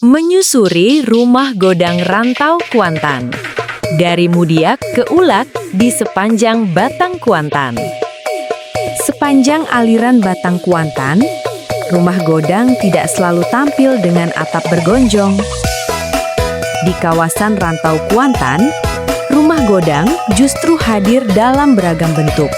Menyusuri rumah godang rantau Kuantan. Dari Mudiak ke Ulak di sepanjang Batang Kuantan. Sepanjang aliran Batang Kuantan, rumah godang tidak selalu tampil dengan atap bergonjong. Di kawasan rantau Kuantan, rumah godang justru hadir dalam beragam bentuk.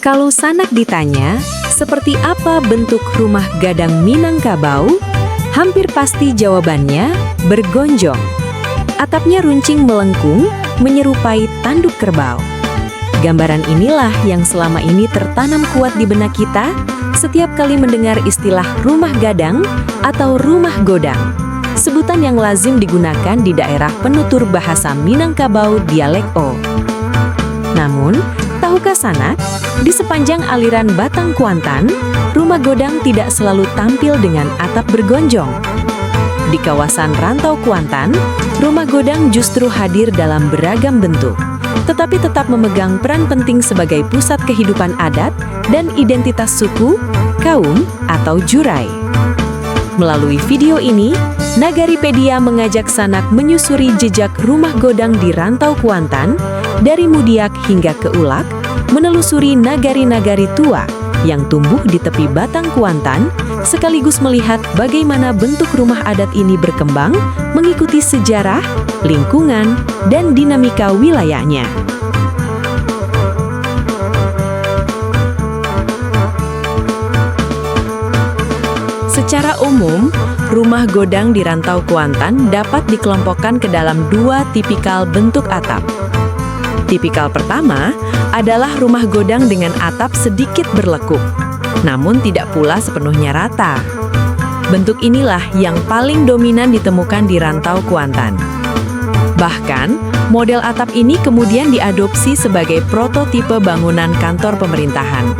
Kalau Sanak ditanya, seperti apa bentuk rumah gadang Minangkabau? Hampir pasti jawabannya bergonjong. Atapnya runcing melengkung, menyerupai tanduk kerbau. Gambaran inilah yang selama ini tertanam kuat di benak kita setiap kali mendengar istilah rumah gadang atau rumah godang. Sebutan yang lazim digunakan di daerah penutur bahasa Minangkabau dialek O. Namun, tahukah Sanak, di sepanjang aliran Batang Kuantan, rumah godang tidak selalu tampil dengan atap bergonjong. Di kawasan rantau Kuantan, rumah godang justru hadir dalam beragam bentuk, tetapi tetap memegang peran penting sebagai pusat kehidupan adat dan identitas suku, kaum, atau jurai. Melalui video ini, Nagaripedia mengajak Sanak menyusuri jejak rumah godang di rantau Kuantan, dari Mudiak hingga ke Ulak, menelusuri nagari-nagari tua yang tumbuh di tepi Batang Kuantan, sekaligus melihat bagaimana bentuk rumah adat ini berkembang mengikuti sejarah, lingkungan, dan dinamika wilayahnya. Secara umum, rumah godang di rantau Kuantan dapat dikelompokkan ke dalam dua tipikal bentuk atap. Tipikal pertama adalah rumah godang dengan atap sedikit berlekuk, namun tidak pula sepenuhnya rata. Bentuk inilah yang paling dominan ditemukan di rantau Kuantan. Bahkan, model atap ini kemudian diadopsi sebagai prototipe bangunan kantor pemerintahan,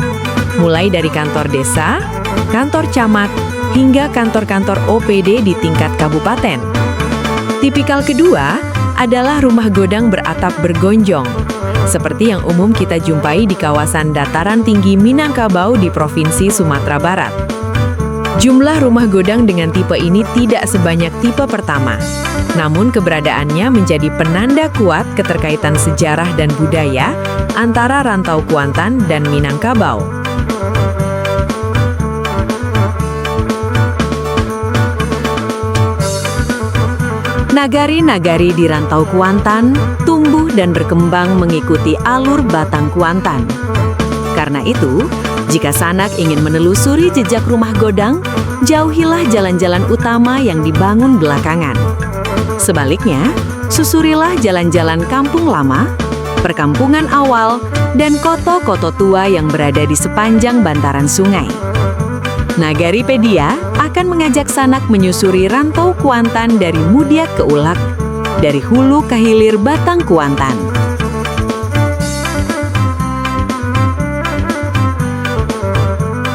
mulai dari kantor desa, kantor camat, hingga kantor-kantor OPD di tingkat kabupaten. Tipikal kedua adalah rumah godang beratap bergonjong, seperti yang umum kita jumpai di kawasan dataran tinggi Minangkabau di Provinsi Sumatera Barat. Jumlah rumah godang dengan tipe ini tidak sebanyak tipe pertama, namun keberadaannya menjadi penanda kuat keterkaitan sejarah dan budaya antara rantau Kuantan dan Minangkabau. Nagari-nagari di rantau Kuantan tumbuh dan berkembang mengikuti alur Batang Kuantan. Karena itu, jika Sanak ingin menelusuri jejak rumah godang, jauhilah jalan-jalan utama yang dibangun belakangan. Sebaliknya, susurilah jalan-jalan kampung lama, perkampungan awal, dan koto-koto tua yang berada di sepanjang bantaran sungai. Nagaripedia akan mengajak Sanak menyusuri rantau Kuantan dari Mudiak ke Ulak, dari hulu ke hilir Batang Kuantan.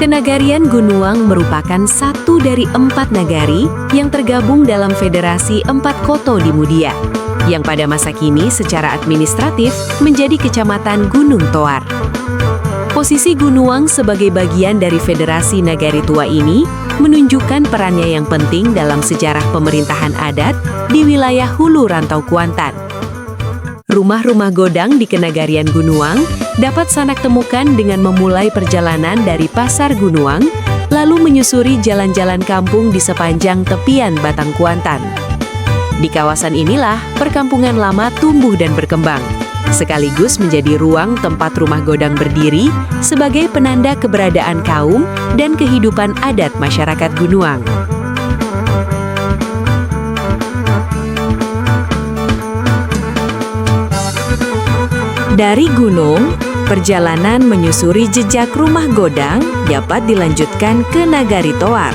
Kenagarian Gunuang merupakan satu dari 4 nagari yang tergabung dalam Federasi 4 Koto di Mudiak, yang pada masa kini secara administratif menjadi Kecamatan Gunung Toar. Posisi Gunuang sebagai bagian dari Federasi Nagari Tua ini menunjukkan perannya yang penting dalam sejarah pemerintahan adat di wilayah hulu rantau Kuantan. Rumah-rumah godang di Kenagarian Gunuang dapat Sanak temukan dengan memulai perjalanan dari Pasar Gunuang, lalu menyusuri jalan-jalan kampung di sepanjang tepian Batang Kuantan. Di kawasan inilah perkampungan lama tumbuh dan berkembang, sekaligus menjadi ruang tempat rumah godang berdiri sebagai penanda keberadaan kaum dan kehidupan adat masyarakat Gunuang. Dari gunung, perjalanan menyusuri jejak rumah godang dapat dilanjutkan ke Nagari Toar,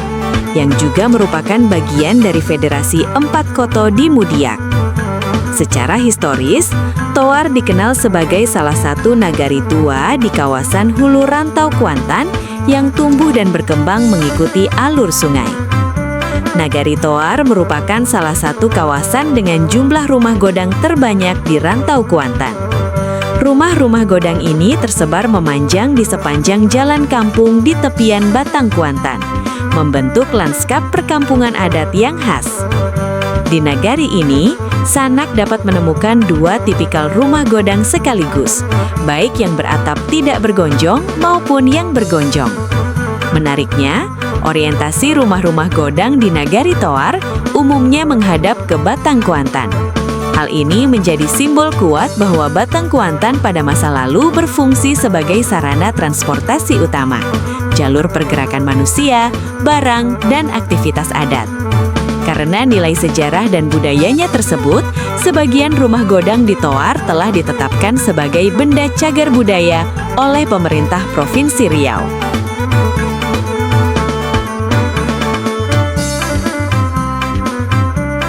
yang juga merupakan bagian dari Federasi 4 Koto di Mudiak. Secara historis, Toar dikenal sebagai salah satu nagari tua di kawasan hulu rantau Kuantan yang tumbuh dan berkembang mengikuti alur sungai. Nagari Toar merupakan salah satu kawasan dengan jumlah rumah godang terbanyak di Rantau Kuantan. Rumah-rumah godang ini tersebar memanjang di sepanjang jalan kampung di tepian Batang Kuantan, membentuk lanskap perkampungan adat yang khas. Di nagari ini, Sanak dapat menemukan dua tipikal rumah godang sekaligus, baik yang beratap tidak bergonjong maupun yang bergonjong. Menariknya, orientasi rumah-rumah godang di Nagari Toar umumnya menghadap ke Batang Kuantan. Hal ini menjadi simbol kuat bahwa Batang Kuantan pada masa lalu berfungsi sebagai sarana transportasi utama, jalur pergerakan manusia, barang, dan aktivitas adat. Karena nilai sejarah dan budayanya tersebut, sebagian rumah godang di Toar telah ditetapkan sebagai benda cagar budaya oleh pemerintah Provinsi Riau.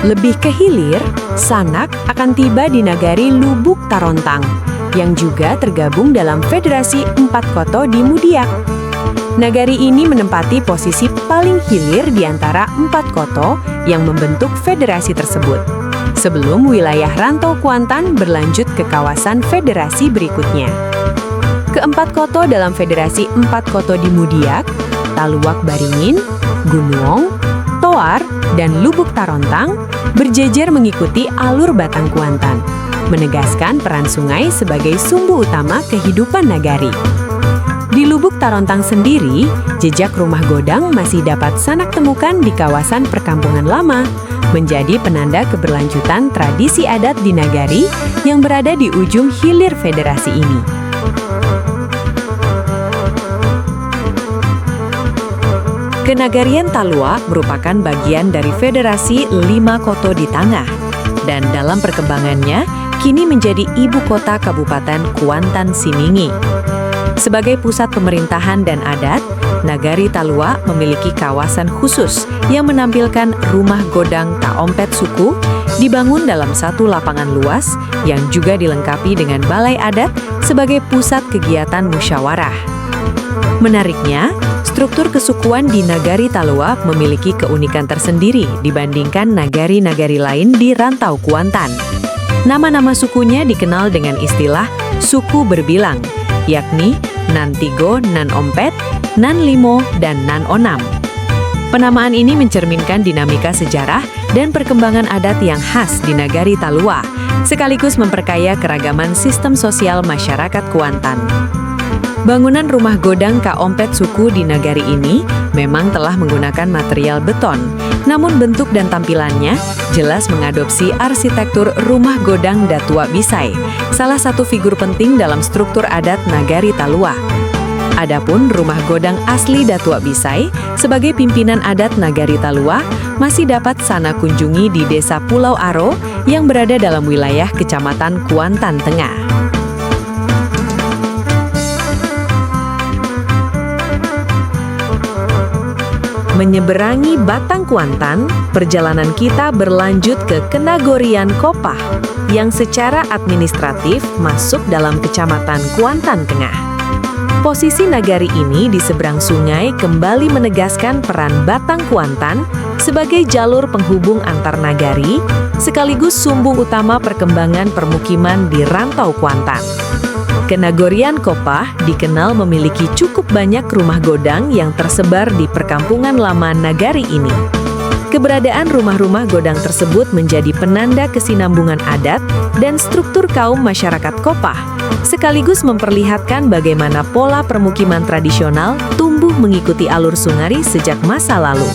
Lebih ke hilir, Sanak akan tiba di nagari Lubuk Tarontang, yang juga tergabung dalam Federasi 4 Koto di Mudiak. Nagari ini menempati posisi paling hilir di antara 4 koto yang membentuk federasi tersebut, sebelum wilayah Rantau Kuantan berlanjut ke kawasan federasi berikutnya. Keempat koto dalam Federasi 4 Koto di Mudiak, Taluak Baringin, Gunuong, Toar, dan Lubuk Tarontang berjejer mengikuti alur Batang Kuantan, menegaskan peran sungai sebagai sumbu utama kehidupan nagari. Di Lubuk Tarontang sendiri, jejak rumah godang masih dapat Sanak temukan di kawasan perkampungan lama, menjadi penanda keberlanjutan tradisi adat di nagari yang berada di ujung hilir federasi ini. Kenagarian Talua merupakan bagian dari Federasi 5 Koto di Tangah, dan dalam perkembangannya, kini menjadi ibu kota Kabupaten Kuantan Simingi. Sebagai pusat pemerintahan dan adat, Nagari Talua memiliki kawasan khusus yang menampilkan rumah godang Kaompet Suku dibangun dalam satu lapangan luas yang juga dilengkapi dengan balai adat sebagai pusat kegiatan musyawarah. Menariknya, struktur kesukuan di Nagari Talua memiliki keunikan tersendiri dibandingkan nagari-nagari lain di Rantau Kuantan. Nama-nama sukunya dikenal dengan istilah suku berbilang, yakni Nantigo, Nanompet, Nanlimo, dan Nanonam. Penamaan ini mencerminkan dinamika sejarah dan perkembangan adat yang khas di Nagari Talua, sekaligus memperkaya keragaman sistem sosial masyarakat Kuantan. Bangunan rumah godang Kaompet Suku di nagari ini memang telah menggunakan material beton, namun bentuk dan tampilannya jelas mengadopsi arsitektur rumah godang Datua Bisai, salah satu figur penting dalam struktur adat Nagari Talua. Adapun rumah godang asli Datua Bisai sebagai pimpinan adat Nagari Talua masih dapat Sanak kunjungi di Desa Pulau Aro yang berada dalam wilayah Kecamatan Kuantan Tengah. Menyeberangi Batang Kuantan, perjalanan kita berlanjut ke Kenagorian Kopah yang secara administratif masuk dalam Kecamatan Kuantan Tengah. Posisi nagari ini di seberang sungai kembali menegaskan peran Batang Kuantan sebagai jalur penghubung antar nagari, sekaligus sumbu utama perkembangan permukiman di Rantau Kuantan. Kenagorian Kopah dikenal memiliki cukup banyak rumah godang yang tersebar di perkampungan lama nagari ini. Keberadaan rumah-rumah godang tersebut menjadi penanda kesinambungan adat dan struktur kaum masyarakat Kopah, sekaligus memperlihatkan bagaimana pola permukiman tradisional tumbuh mengikuti alur sungai sejak masa lalu.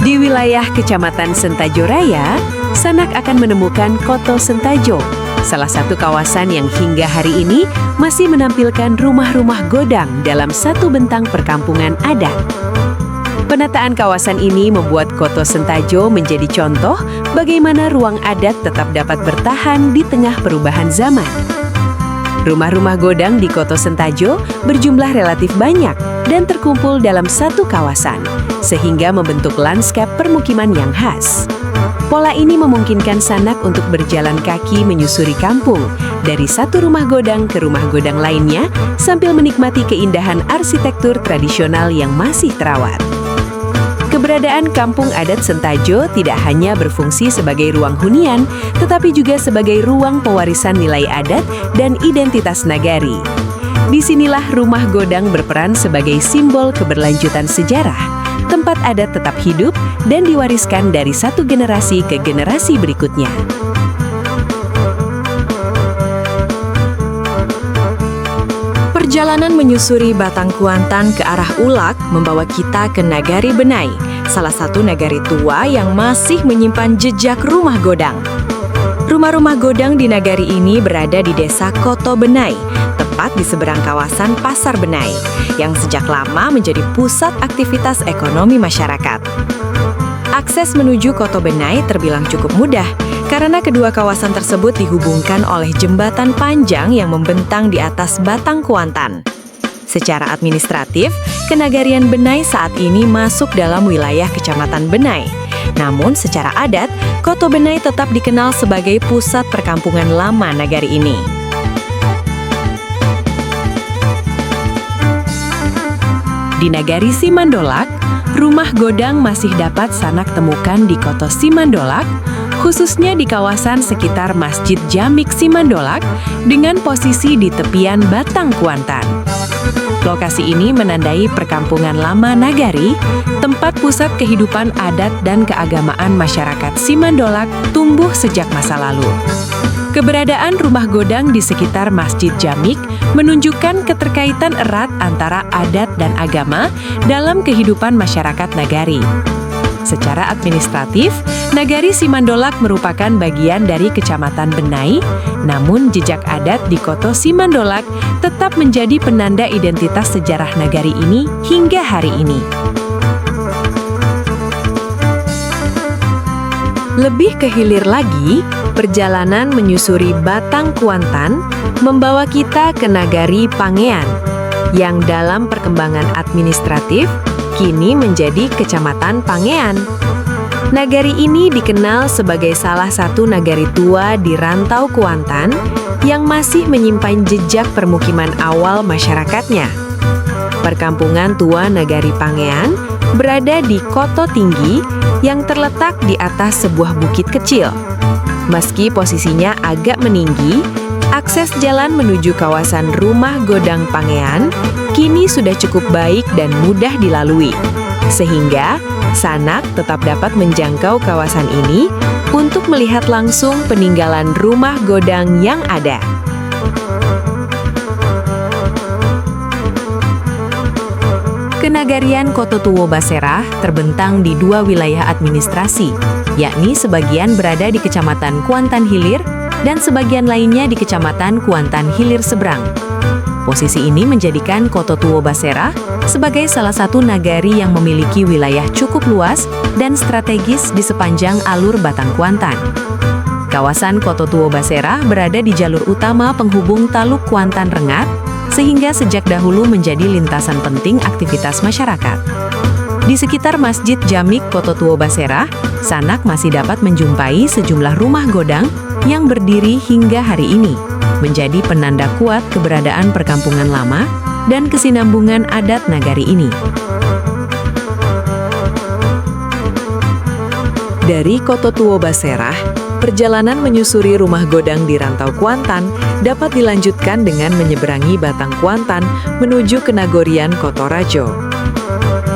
Di wilayah Kecamatan Sentajo Raya, Sanak akan menemukan Koto Sentajo, salah satu kawasan yang hingga hari ini masih menampilkan rumah-rumah godang dalam satu bentang perkampungan adat. Penataan kawasan ini membuat Koto Sentajo menjadi contoh bagaimana ruang adat tetap dapat bertahan di tengah perubahan zaman. Rumah-rumah godang di Koto Sentajo berjumlah relatif banyak dan terkumpul dalam satu kawasan, sehingga membentuk lanskap permukiman yang khas. Pola ini memungkinkan Sanak untuk berjalan kaki menyusuri kampung dari satu rumah godang ke rumah godang lainnya sambil menikmati keindahan arsitektur tradisional yang masih terawat. Keberadaan kampung adat Sentajo tidak hanya berfungsi sebagai ruang hunian, tetapi juga sebagai ruang pewarisan nilai adat dan identitas nagari. Disinilah rumah godang berperan sebagai simbol keberlanjutan sejarah. Tempat adat tetap hidup dan diwariskan dari satu generasi ke generasi berikutnya. Perjalanan menyusuri Batang Kuantan ke arah Ulak membawa kita ke Nagari Benai, salah satu nagari tua yang masih menyimpan jejak rumah godang. Rumah-rumah godang di nagari ini berada di desa Koto Benai, tepat di seberang kawasan Pasar Benai, yang sejak lama menjadi pusat aktivitas ekonomi masyarakat. Akses menuju Koto Benai terbilang cukup mudah, karena kedua kawasan tersebut dihubungkan oleh jembatan panjang yang membentang di atas Batang Kuantan. Secara administratif, Kenagarian Benai saat ini masuk dalam wilayah Kecamatan Benai. Namun secara adat, Koto Benai tetap dikenal sebagai pusat perkampungan lama nagari ini. Di Nagari Simandolak, rumah godang masih dapat Sanak temukan di Koto Simandolak, khususnya di kawasan sekitar Masjid Jamik Simandolak dengan posisi di tepian Batang Kuantan. Lokasi ini menandai perkampungan lama nagari, tempat pusat kehidupan adat dan keagamaan masyarakat Simandolak tumbuh sejak masa lalu. Keberadaan rumah godang di sekitar Masjid Jamik menunjukkan keterkaitan erat antara adat dan agama dalam kehidupan masyarakat nagari. Secara administratif, Nagari Simandolak merupakan bagian dari Kecamatan Benai, namun jejak adat di Koto Simandolak tetap menjadi penanda identitas sejarah nagari ini hingga hari ini. Lebih ke hilir lagi, perjalanan menyusuri Batang Kuantan membawa kita ke Nagari Pangean, yang dalam perkembangan administratif kini menjadi Kecamatan Pangean. Nagari ini dikenal sebagai salah satu nagari tua di Rantau Kuantan yang masih menyimpan jejak permukiman awal masyarakatnya. Perkampungan tua Nagari Pangean berada di Koto Tinggi yang terletak di atas sebuah bukit kecil. Meski posisinya agak meninggi, akses jalan menuju kawasan rumah godang Pangean kini sudah cukup baik dan mudah dilalui, sehingga Sanak tetap dapat menjangkau kawasan ini untuk melihat langsung peninggalan rumah godang yang ada. Kenagarian Koto Tuwo Baserah terbentang di dua wilayah administrasi, yakni sebagian berada di Kecamatan Kuantan Hilir dan sebagian lainnya di Kecamatan Kuantan Hilir Seberang. Posisi ini menjadikan Koto Tuwo Baserah sebagai salah satu nagari yang memiliki wilayah cukup luas dan strategis di sepanjang alur Batang Kuantan. Kawasan Koto Tuwo Baserah berada di jalur utama penghubung Taluk Kuantan Rengat, sehingga sejak dahulu menjadi lintasan penting aktivitas masyarakat. Di sekitar Masjid Jamik Koto Tuwo Baserah, Sanak masih dapat menjumpai sejumlah rumah godang yang berdiri hingga hari ini, menjadi penanda kuat keberadaan perkampungan lama dan kesinambungan adat nagari ini. Dari Koto Tuwo Baserah, perjalanan menyusuri rumah godang di Rantau Kuantan dapat dilanjutkan dengan menyeberangi Batang Kuantan menuju ke Nagorian Koto Rajo.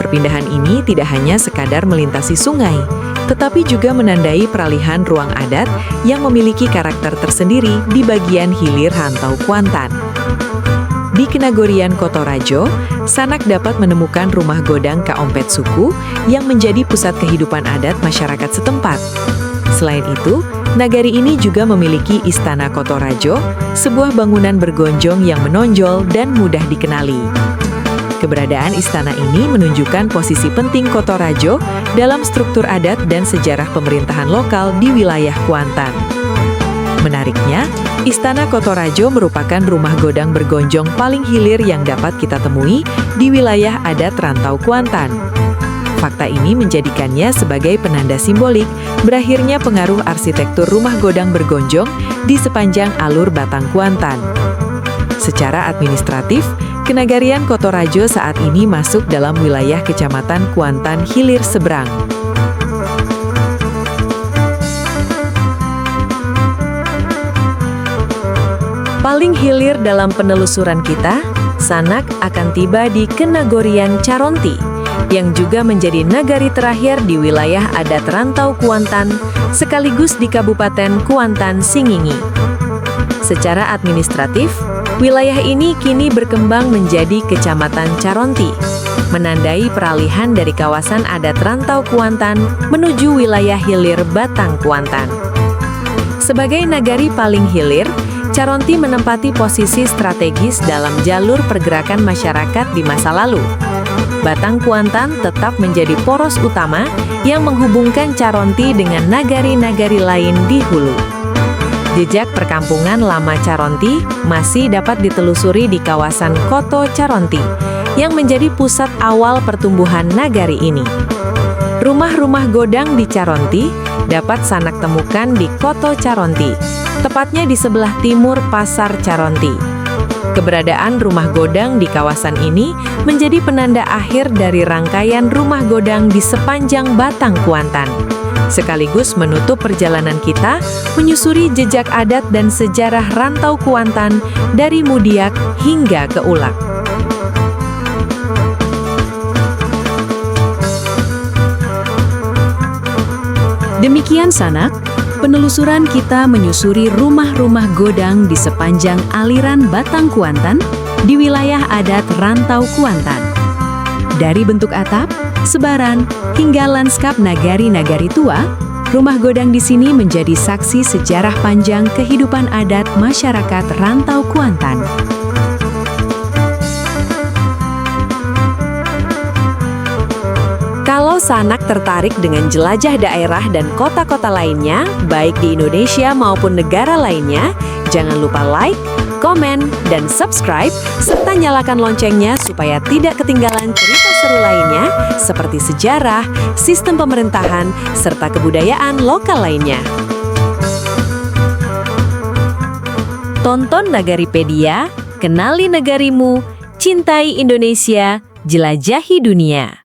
Perpindahan ini tidak hanya sekadar melintasi sungai, tetapi juga menandai peralihan ruang adat yang memiliki karakter tersendiri di bagian hilir Rantau Kuantan. Di Kenagorian Koto Rajo, Sanak dapat menemukan rumah godang Kaompet suku yang menjadi pusat kehidupan adat masyarakat setempat. Selain itu, nagari ini juga memiliki Istana Koto Rajo, sebuah bangunan bergonjong yang menonjol dan mudah dikenali. Keberadaan istana ini menunjukkan posisi penting Koto Rajo dalam struktur adat dan sejarah pemerintahan lokal di wilayah Kuantan. Menariknya, Istana Koto Rajo merupakan rumah godang bergonjong paling hilir yang dapat kita temui di wilayah adat Rantau Kuantan. Fakta ini menjadikannya sebagai penanda simbolik berakhirnya pengaruh arsitektur rumah Godang Bergonjong di sepanjang alur Batang Kuantan. Secara administratif, Kenagarian Kotorajo saat ini masuk dalam wilayah Kecamatan Kuantan Hilir Seberang. Paling hilir dalam penelusuran kita, Sanak akan tiba di Kenagorian Caronti, yang juga menjadi nagari terakhir di wilayah adat Rantau Kuantan, sekaligus di Kabupaten Kuantan Singingi. Secara administratif, wilayah ini kini berkembang menjadi Kecamatan Caronti, menandai peralihan dari kawasan adat Rantau Kuantan menuju wilayah hilir Batang Kuantan. Sebagai nagari paling hilir, Caronti menempati posisi strategis dalam jalur pergerakan masyarakat di masa lalu. Batang Kuantan tetap menjadi poros utama yang menghubungkan Caronti dengan nagari-nagari lain di hulu. Jejak perkampungan lama Caronti masih dapat ditelusuri di kawasan Koto Caronti, yang menjadi pusat awal pertumbuhan nagari ini. Rumah-rumah Godang di Caronti dapat Sanak temukan di Koto Caronti, tepatnya di sebelah timur Pasar Caronti. Keberadaan rumah Godang di kawasan ini menjadi penanda akhir dari rangkaian rumah Godang di sepanjang Batang Kuantan, sekaligus menutup perjalanan kita menyusuri jejak adat dan sejarah Rantau Kuantan dari Mudiak hingga ke Ulak. Demikian Sanak, penelusuran kita menyusuri rumah-rumah Godang di sepanjang aliran Batang Kuantan di wilayah adat Rantau Kuantan. Dari bentuk atap, sebaran, hingga lanskap nagari-nagari tua, rumah Godang di sini menjadi saksi sejarah panjang kehidupan adat masyarakat Rantau Kuantan. Kalau Sanak tertarik dengan jelajah daerah dan kota-kota lainnya, baik di Indonesia maupun negara lainnya, jangan lupa like, komen, dan subscribe, serta nyalakan loncengnya supaya tidak ketinggalan cerita seru lainnya seperti sejarah, sistem pemerintahan, serta kebudayaan lokal lainnya. Tonton Nagaripedia, kenali negarimu, cintai Indonesia, jelajahi dunia.